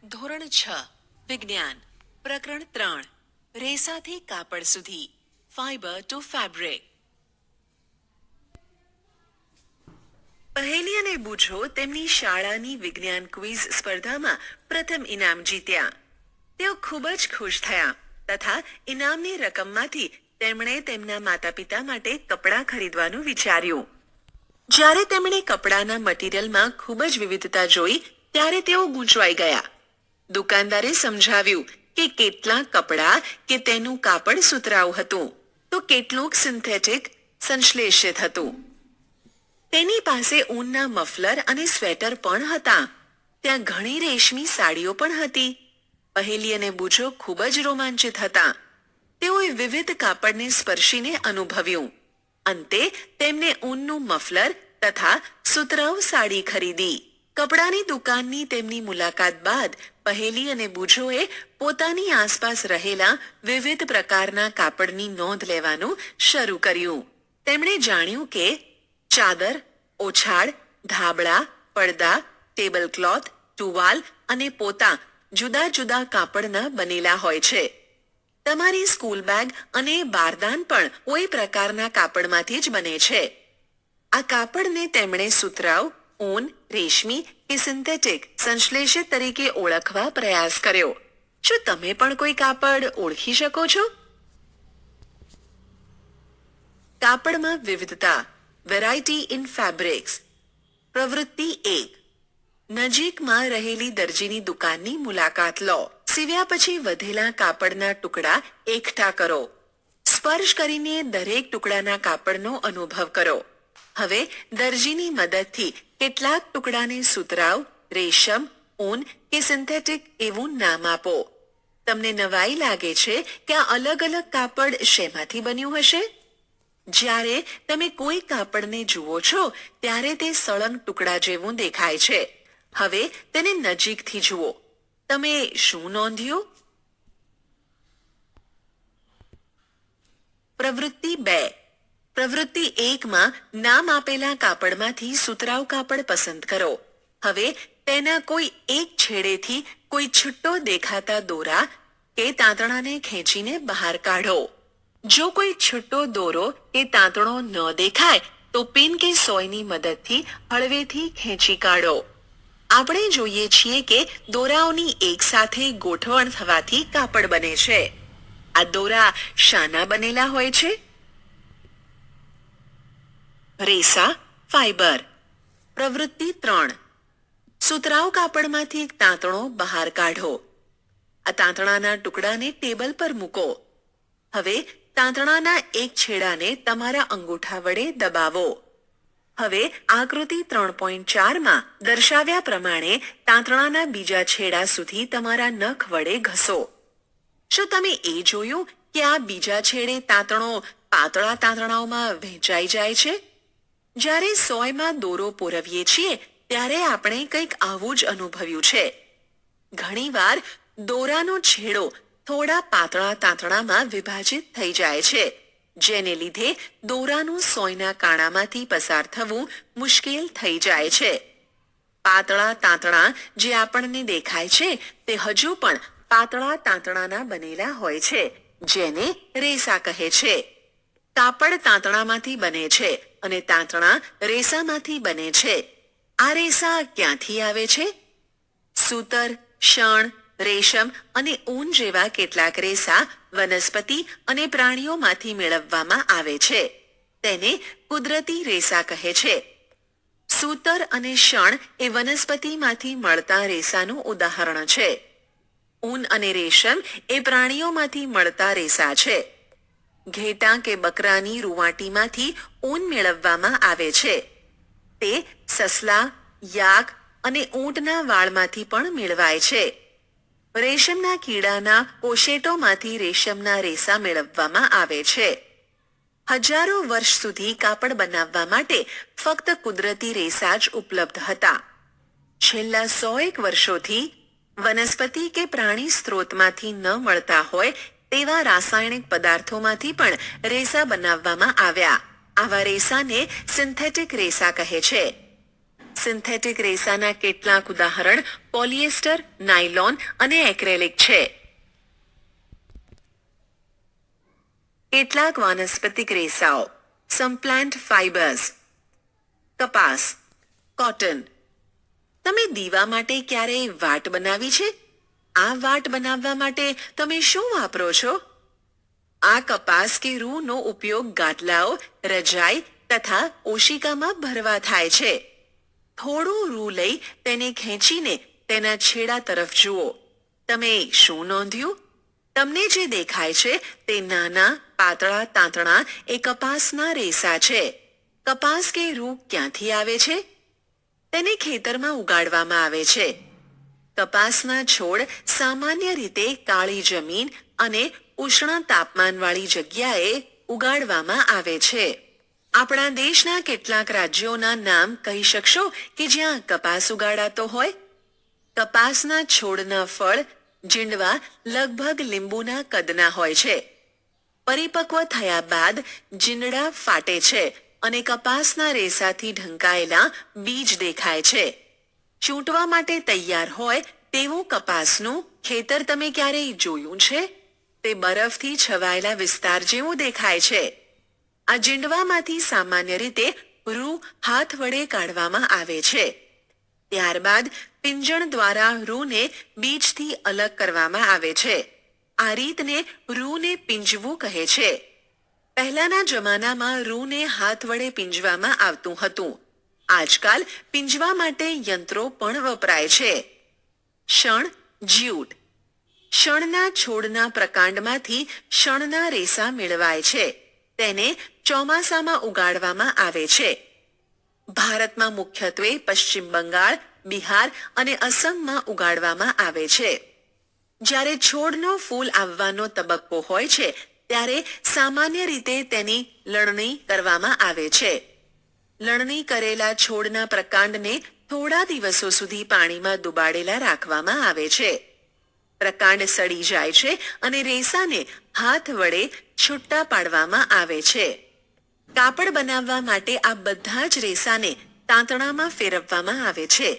ધોરણ 6 વિજ્ઞાન પ્રકરણ 3 રેસાથી કાપડ સુધી ફાઇબર ટુ ફેબ્રિક. પહેલી અને બૂઝો તેમની શાળાની વિજ્ઞાન ક્વિઝ સ્પર્ધામાં પ્રથમ ઇનામ જીત્યા. તેઓ ખૂબ જ ખુશ થયા તથા ઇનામની રકમમાંથી તેમણે તેમના માતા-પિતા માટે કપડાં ખરીદવાનું વિચાર્યું. જ્યારે તેમણે કપડાના મટીરીયલમાં ખૂબ જ વિવિધતા જોઈ ત્યારે તેઓ ગૂંચવાઈ ગયા. દુકાનદારે સમજાવ્યું કે કેટલાક કપડાં કે તેનું કાપડ સુતરાઉ હતું તો કેટલુંક સિન્થેટિક સંશ્લેષિત હતું. તેની પાસે ઊનના મફલર અને સ્વેટર પણ હતા. ત્યાં ઘણી રેશમી સાડીઓ પણ હતી. પહેલી અને બૂઝો ખૂબ જ રોમાંચિત હતા. તેઓએ વિવિધ કાપડને સ્પર્શીને અનુભવ્યું. અંતે તેમને ઊનનું મફલર તથા સુતરાઉ સાડી ખરીદી. કપડાની દુકાનની તેમની મુલાકાત બાદ પહેલી અને બૂઝોએ પોતાની આસપાસ રહેલા વિવિધ પ્રકારના કાપડની નોંધ લેવાનું શરૂ કર્યું. તેમણે જાણ્યું કે ચાદર, ઓછાળ, ધાબળા, પડદા, ટેબલ ક્લોથ, ટુવાલ અને પોતા જુદા જુદા કાપડના બનેલા હોય છે. તમારી સ્કૂલ બેગ અને બારદાન પણ કોઈ પ્રકારના કાપડમાંથી જ બને છે. આ કાપડને તેમણે સુતરાઉ, ઊન, રેશમી કે સિન્થેટિક સંશ્લેષિત તરીકે ઓળખવા પ્રયાસ કર્યો. શું તમે પણ કોઈ કાપડ ઓળખી શકો છો? કાપડમાં વિવિધતા, વેરાયટી ઇન ફેબ્રિક્સ. પ્રવૃત્તિ 1. નજીકમાં રહેલી દરજીની દુકાનની મુલાકાત લો. સીવ્યા પછી વધેલા કાપડના ટુકડા એકઠા કરો. સ્પર્શ કરીને દરેક ટુકડાના કાપડનો અનુભવ કરો. હવે દરજીની મદદથી કેટલાક ટુકડાને સુતરાઉ, રેશમ, ઊન કે સિન્થેટિક એવું નામ આપો. તમને નવાઈ લાગે છે કે આ અલગ અલગ કાપડ શેમાંથી બન્યું હશે? જ્યારે તમે કોઈ કાપડને જુઓ છો ત્યારે તે સળંગ ટુકડા જેવું દેખાય છે. હવે તેને નજીકથી જુઓ. તમે શું નોંધ્યું? પ્રવૃત્તિ 2. પ્રવૃત્તિ 1માં નામ આપેલા કાપડમાંથી સુતરાઉ કાપડ પસંદ કરો. હવે તેના કોઈ એક છેડેથી કોઈ છૂટો દેખાતા દોરા કે તાંતણાને ખેંચીને બહાર કાઢો. જો કોઈ છૂટો દોરો કે તાંતણો ન દેખાય તો પિન કે સોયની મદદથી હળવેથી ખેંચી કાઢો. આપણે જોઈએ છીએ કે દોરાઓની એકસાથે ગોઠવણ થવાથી કાપડ બને છે. આ દોરા શાના બનેલા હોય છે? રેસા, ફાઇબર. પ્રવૃત્તિ 3. સુતરાઉ કાપડમાંથી એક તાંતણો બહાર કાઢો. આ તાંતણાના ટુકડાને ટેબલ પર મૂકો. હવે તાંતણાના એક છેડાને તમારા અંગૂઠા વડે દબાવો. હવે આકૃતિ 3.4માં દર્શાવ્યા પ્રમાણે તાંતણાના બીજા છેડા સુધી તમારા નખ વડે ઘસો. શું તમે એ જોયું કે આ બીજા છેડે તાંતણો પાતળા તાંતણાઓમાં વહેંચાઈ જાય છે? જ્યારે સોયમાં દોરો પોરવીએ છીએ ત્યારે આપણે કંઈક આવું જ અનુભવ્યું છે. ઘણીવાર દોરાનો છેડો થોડા પાતળા તાંતણામાં વિભાજિત થઈ જાય છે, જેને લીધે દોરાનું સોયના કાણામાંથી પસાર થવું મુશ્કેલ થઈ જાય છે. પાતળા તાંતણા જે આપણને દેખાય છે તે હજુ પણ પાતળા તાંતણાના બનેલા હોય છે, જેને રેસા કહે છે. કાપડ તાંતણામાંથી બને છે અને તાંતણા રેસામાંથી બને છે. આ રેસા ક્યાંથી આવે છે? સૂતર, શણ, રેશમ અને ઊન જેવા કેટલાક રેસા વનસ્પતિ અને પ્રાણીઓમાંથી મેળવવામાં આવે છે. તેને કુદરતી રેસા કહે છે. સૂતર અને શણ એ વનસ્પતિમાંથી મળતા રેસાનું ઉદાહરણ છે. ઊન અને રેશમ એ પ્રાણીઓમાંથી મળતા રેસા છે. ઘેટાં કે બકરાની રૂંવાટીમાંથી ઊન મેળવવામાં આવે છે. તે સસલા, યાક અને ઊંટના વાળમાંથી પણ મેળવાય છે. રેશમના કીડાના કોશેટોમાંથી રેશમના રેસા મેળવવામાં આવે છે. હજારો વર્ષ સુધી કાપડ બનાવવા માટે ફક્ત કુદરતી રેસા જ ઉપલબ્ધ હતા. છેલ્લા 100 વર્ષોથી વનસ્પતિ કે પ્રાણી સ્ત્રોતમાંથી ન મળતા હોય તેવા રાસાયણિક પદાર્થોમાંથી પણ રેસા બનાવવામાં આવ્યા. આવા રેસાને સિન્થેટિક રેસા કહે છે. સિન્થેટિક રેસાના કેટલાક ઉદાહરણ પોલિએસ્ટર, નાયલોન અને એક્રેલિક છે. કેટલાક વાનસ્પતિક રેસાઓ. સમ પ્લાન્ટ ફાઇબર્સ. કપાસ, કોટન. તમે દીવા માટે ક્યારેય વાટ બનાવી છે? આ વાટ બનાવવા માટે તમે શું વાપરો છો? આ કપાસ કે રૂનો ઉપયોગ ગાટલાઓ, રજાઈ તથા ઓશિકામાં ભરવા થાય છે. થોડું રૂ લઈ તેને ખેંચીને તેના છેડા તરફ જુઓ. તમે શું નોંધ્યું? તમને જે દેખાય છે તે નાના પાતળા તાંતણા એ કપાસના રેસા છે. કપાસ કે રૂ ક્યાંથી આવે છે? તેને ખેતરમાં ઉગાડવામાં આવે છે. કપાસના છોડ સામાન્ય રીતે કાળી જમીન અને ઉષ્ણ તાપમાનવાળી જગ્યાએ ઉગાડવામાં આવે છે. આપણા દેશના કેટલાક રાજ્યોના નામ કહી શકશો કે જ્યાં કપાસ ઉગાડાતો હોય? કપાસના છોડના ફળ, જીંડવા લગભગ લીંબુના કદના હોય છે. પરિપક્વ થયા બાદ જીંડડા ફાટે છે અને કપાસના રેસાથી ઢંકાયેલા બીજ દેખાય છે. ચૂંટવા માટે તૈયાર હોય તેવું કપાસનું ખેતર તમે ક્યારેય જોયું છે? તે બરફથી છવાયેલા વિસ્તાર જેવું દેખાય છે. આ જીંડવામાંથી સામાન્ય રીતે રૂ હાથ વડે કાઢવામાં આવે છે. ત્યારબાદ પિંજણ દ્વારા રૂને બીજથી અલગ કરવામાં આવે છે. આ રીતને રૂને પીંજવું કહે છે. પહેલાના જમાનામાં રૂને હાથ વડે પીંજવામાં આવતું હતું. આજકાલ પીંજવા માટે યંત્રો પણ વપરાય છે. શણ, જ્યુટ. શણના છોડના પ્રકાંડમાંથી શણના રેસા મેળવાય છે. તેને ચોમાસામાં ઉગાડવામાં આવે છે. ભારતમાં મુખ્યત્વે પશ્ચિમ બંગાળ, બિહાર અને અસમમાં ઉગાડવામાં આવે છે. જ્યારે છોડનો ફૂલ આવવાનો તબક્કો હોય છે ત્યારે સામાન્ય રીતે તેની લણણી કરવામાં આવે છે. લણણી કરેલા છોડના પ્રકાંડને થોડા દિવસો સુધી પાણીમાં ડુબાડેલા રાખવામાં આવે છે. પ્રકાંડ સડી જાય છે અને રેસાને હાથ વડે છૂટા પાડવામાં આવે છે. કાપડ બનાવવા માટે આ બધા જ રેસાને તાંતણામાં ફેરવવામાં આવે છે.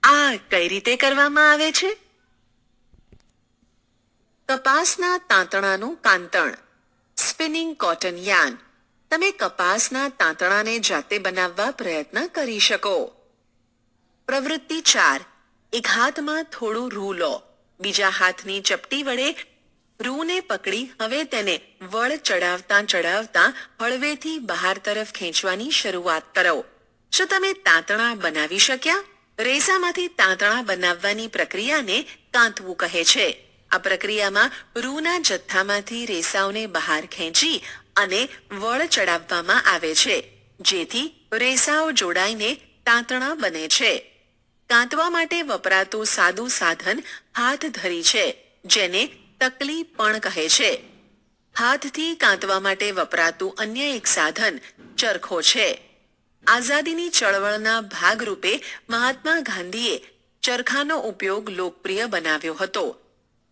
આ કઈ રીતે કરવામાં આવે છે? કપાસના તાંતણાનું કાંતણ. Spinning cotton yarn. તમે કપાસના તાંતણાને જાતે બનાવવા પ્રયત્ન કરી શકો. પ્રવૃત્તિ 4. એક હાથમાં થોડું રૂ લો. બીજા હાથની ચપટી વડે રૂને પકડી હવે તેને વળ ચડાવતા ચડાવતા હળવેથી બહાર તરફ ખેંચવાની શરૂઆત કરો. શું તમે તાંતણા બનાવી શક્યા? રેસામાંથી તાંતણા બનાવવાની પ્રક્રિયાને કાંતવું કહે છે. આ પ્રક્રિયામાં રૂના જથ્થામાંથી રેસાઓને બહાર ખેંચી અને વળ ચડાવવામાં આવે છે, જેથી રેસાઓ જોડાઈને તાંતણા બને છે. કાંતવા માટે વપરાતું સાદું સાધન હાથ ધરી છે, જેને તકલી પણ કહે છે. હાથથી કાંતવા માટે વપરાતું અન્ય એક સાધન ચરખો છે. આઝાદીની ચળવળના ભાગરૂપે મહાત્મા ગાંધીએ ચરખાનો ઉપયોગ લોકપ્રિય બનાવ્યો હતો.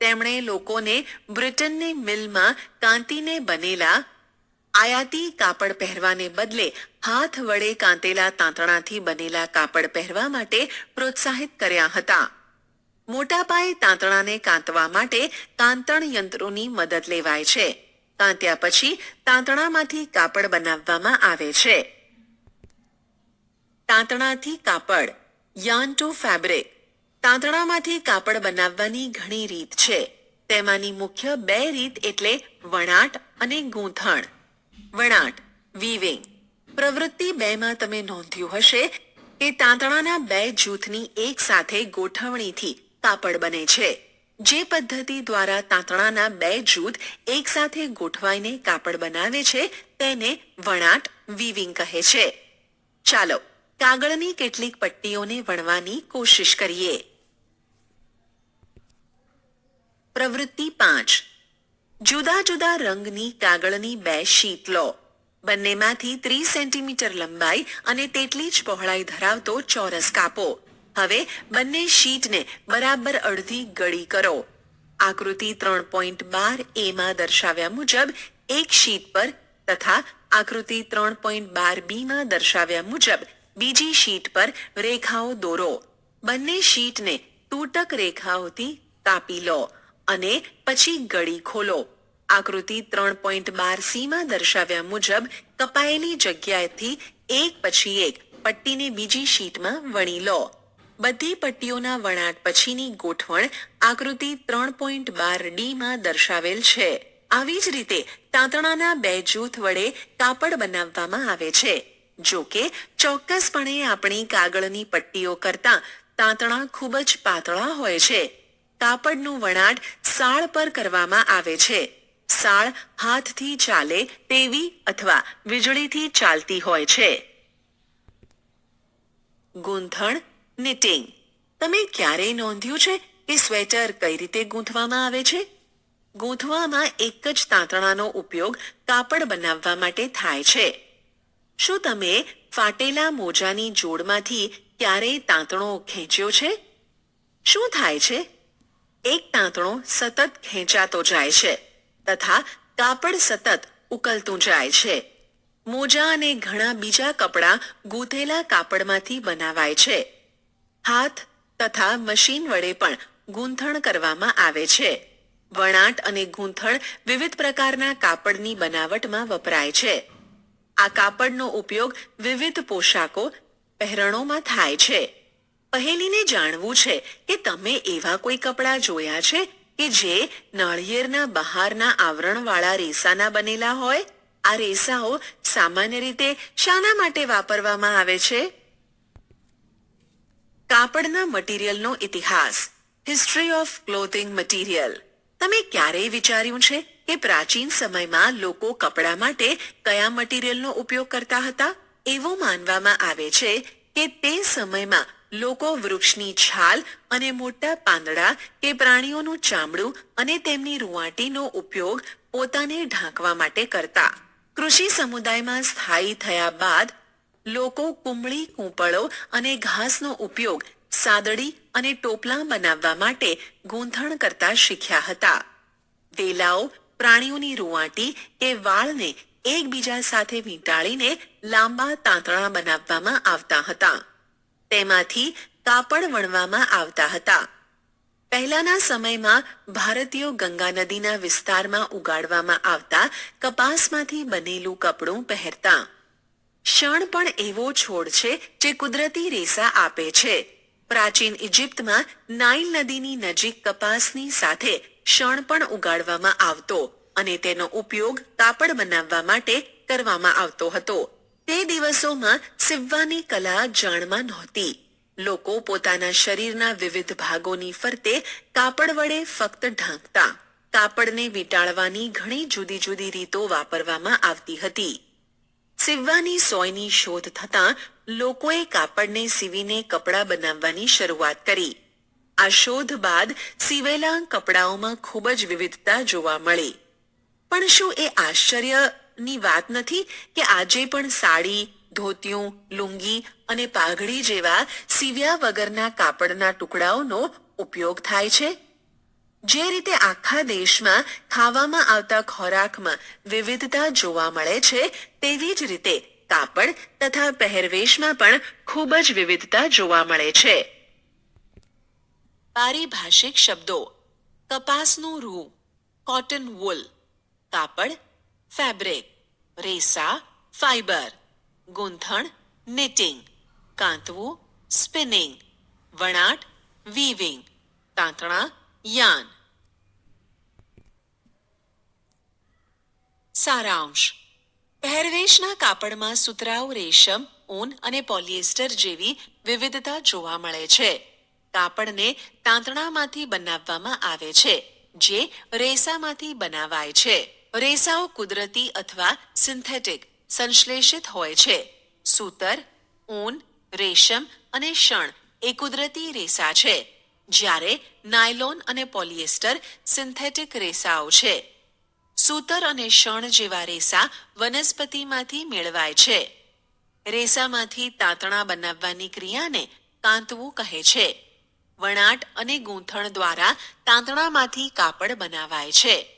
તેમણે લોકોને બ્રિટનની મિલમાં કાંતીને બનેલા આયાતી કાપડ પહેરવાને બદલે હાથ વડે કાંતેલા તાંતણાથી બનેલા કાપડ પહેરવા માટે પ્રોત્સાહિત કર્યા હતા. મોટા પાયે તાંતણાને કાંતવા માટે કાંતણ યંત્રોની મદદ લેવાય છે. કાંત્યા પછી તાંતણામાંથી કાપડ બનાવવામાં આવે છે. તાંતણાથી કાપડ. Yarn two fabric. તાંતણામાંથી કાપડ બનાવવાની ઘણી રીત છે. તેમાંની મુખ્ય 2 રીત એટલે વણાટ અને ગૂંથણ. વણાટ, વીવિંગ. પ્રવૃત્તિ 2 માં તમે નોંધ્યું હશે કે તાંતણાના 2 જૂથની એક સાથે ગોઠવણીથી કાપડ બને છે. જે પદ્ધતિ દ્વારા તાંતણાના 2 જૂથ એક સાથે ગોઠવાઈને કાપડ બનાવે છે તેને વણાટ, વીવિંગ કહે છે. ચાલો કાગળની કેટલીક પટ્ટીઓને વણવાની કોશિશ કરીએ. પ્રવૃત્તિ 5. જુદા જુદા રંગની કાગળની 2 શીટ લો. બંનેમાંથી 30 સેન્ટીમીટર લંબાઈ અને તેટલી જ પહોળાઈ ધરાવતો ચોરસ કાપો. હવે બંને શીટને બરાબર અડધી ગળી કરો. આકૃતિ 3.12 માં દર્શાવ્યા મુજબ એક શીટ પર તથા આકૃતિ 3.12 માં દર્શાવ્યા મુજબ બીજી શીટ પર રેખાઓ દોરો. બંને શીટને તૂટક રેખાઓથી કાપી લો અને પછી ગળી ખોલો. આકૃતિ 3.12C માં દર્શાવ્યા મુજબ કપાયેલી જગ્યાએથી એક પછી એક પટ્ટીને બીજી શીટમાં વણી લો. બધી પટ્ટીઓના વણાટ પછીની ગોઠવણ આકૃતિ 3.12D માં દર્શાવેલ છે. આવી જ રીતે તાંતણાના બે જૂથ વડે કાપડ બનાવવામાં આવે છે. જો કે ચોક્કસપણે આપણી કાગળની પટ્ટીઓ કરતાં તાંતણા ખૂબ જ પાતળા હોય છે. કાપડનું વણાટ સાળ પર કરવામાં આવે છે. સાળ હાથથી ચાલે તેવી અથવા વીજળીથી ચાલતી હોય છે. ગૂંથણ નિટિંગ. તમે ક્યારેય નોંધ્યું છે કે સ્વેટર કઈ રીતે ગૂંથવામાં આવે છે? ગૂંથવામાં એક જ તાંતણાનો ઉપયોગ કાપડ બનાવવા માટે થાય છે. શું તમે ફાટેલા મોજાની જોડમાંથી ક્યારેય તાંતણો ખેંચ્યો છે? શું થાય છે? એક તાંતણો સતત ખેંચાતો જાય છે તથા કાપડ સતત ઉકલતું જાય છે. મોજા અને ઘણા બીજા કપડાં ગૂંથેલા કાપડમાંથી બનાવાય છે. હાથ તથા મશીન વડે પણ ગૂંથણ કરવામાં આવે છે. વણાટ અને ગૂંથણ વિવિધ પ્રકારના કાપડની બનાવટમાં વપરાય છે. આ કાપડનો ઉપયોગ વિવિધ પોશાકો પહેરણોમાં થાય છે. પહેલીને જાણવું છે કે તમે એવા કોઈ કપડાં જોયા છે કે જે નાળિયેરના બહારના આવરણવાળા રેસાના બનેલા હોય? આ રેસાઓ સામાન્ય રીતે શાના માટે વાપરવામાં આવે છે? કાપડના મટીરીયલનો ઇતિહાસ. History of clothing material. તમે ક્યારેય વિચાર્યું છે કે પ્રાચીન સમયમાં લોકો કપડા માટે કયા મટીરીયલનો ઉપયોગ કરતા હતા? એવું માનવામાં આવે છે કે તે સમયમાં લોકો વૃક્ષની છાલ અને મોટા પાંદડા કે પ્રાણીઓનું ચામડું અને તેમની રૂંવાટીનો ઉપયોગ પોતાને ઢાંકવા માટે કરતા. કૃષિ સમુદાયમાં સ્થાયી થયા બાદ લોકો કુંબળી, કૂંપળો અને ઘાસનો ઉપયોગ સાદડી અને ટોપલા બનાવવા માટે ગૂંથણ કરતા શીખ્યા હતા. વેલાઓ પ્રાણીઓની રૂંવાટી કે વાળને એકબીજા સાથે વીંટાળીને લાંબા તાંતણા બનાવવામાં આવતા હતા. તેમાંથી કાપડ વણવામાં આવતા હતા. પહેલાના સમયમાં ભારતીયો ગંગા નદીના વિસ્તારમાં ઉગાડવામાં આવતા કપાસમાંથી બનેલું કપડું પહેરતા. શણ પણ એવો છોડ છે જે કુદરતી રેસા આપે છે. પ્રાચીન ઇજિપ્તમાં નાઇલ નદીની નજીક કપાસની સાથે શણ પણ ઉગાડવામાં આવતો અને તેનો ઉપયોગ કાપડ બનાવવા માટે કરવામાં આવતો હતો. તે દિવસોમાં સીવવાની કલા જાણમાં નહોતી. લોકો પોતાના શરીરના વિવિધ ભાગોની ફરતે કાપડ વડે ફક્ત ઢાંકતા. કાપડને વીંટાળવાની ઘણી જુદી જુદી રીતો વાપરવામાં આવતી હતી. સીવવાની સોયની શોધ થતાં લોકોએ કાપડને સીવીને કપડાં બનાવવાની શરૂઆત કરી. આ શોધ બાદ સીવેલા કપડાઓમાં ખૂબ જ વિવિધતા જોવા મળી. પણ શું એ આશ્ચર્યની વાત નથી કે આજે પણ સાડી, ધોતિયું, લુંગી અને પાઘડી જેવા સીવ્યા વગરના કાપડના ટુકડાઓનો ઉપયોગ થાય છે? જે રીતે આખા દેશમાં ખાવામાં આવતા ખોરાકમાં વિવિધતા જોવા મળે છે, તેવી જ રીતે કાપડ તથા પહેરવેશમાં પણ ખૂબ જ વિવિધતા જોવા મળે છે. પારિભાષિક શબ્દો. કપાસનું રૂ, કોટન વૂલ. કાપડ, ફેબ્રિક. રેસા, ફાઇબર. ગૂંથણ, નિટિંગ. કાંતવું, સ્પિનિંગ. વણાટ, વીવિંગ. તાંતણા, યાન. સારાંશ. પહેરવેશના કાપડમાં સુતરાઉ રેશમ, ઊન અને પોલિએસ્ટર જેવી વિવિધતા જોવા મળે છે. કાપડને તાંતણામાંથી બનાવવામાં આવે છે, જે રેસામાંથી બનાવાય છે. રેસાઓ કુદરતી અથવા સિન્થેટિક સંશ્લેષિત હોય છે. સૂતર, ઊન, રેશમ અને શણ એ કુદરતી રેસા છે, જ્યારે નાયલોન અને પોલિએસ્ટર સિન્થેટિક રેસાઓ છે. સૂતર અને શણ જેવા રેસા વનસ્પતિમાંથી મેળવાય છે. રેસામાંથી તાંતણા બનાવવાની ક્રિયાને કાંતવું કહે છે. વણાટ અને ગૂંથણ દ્વારા તાંતણામાંથી કાપડ બનાવાય છે.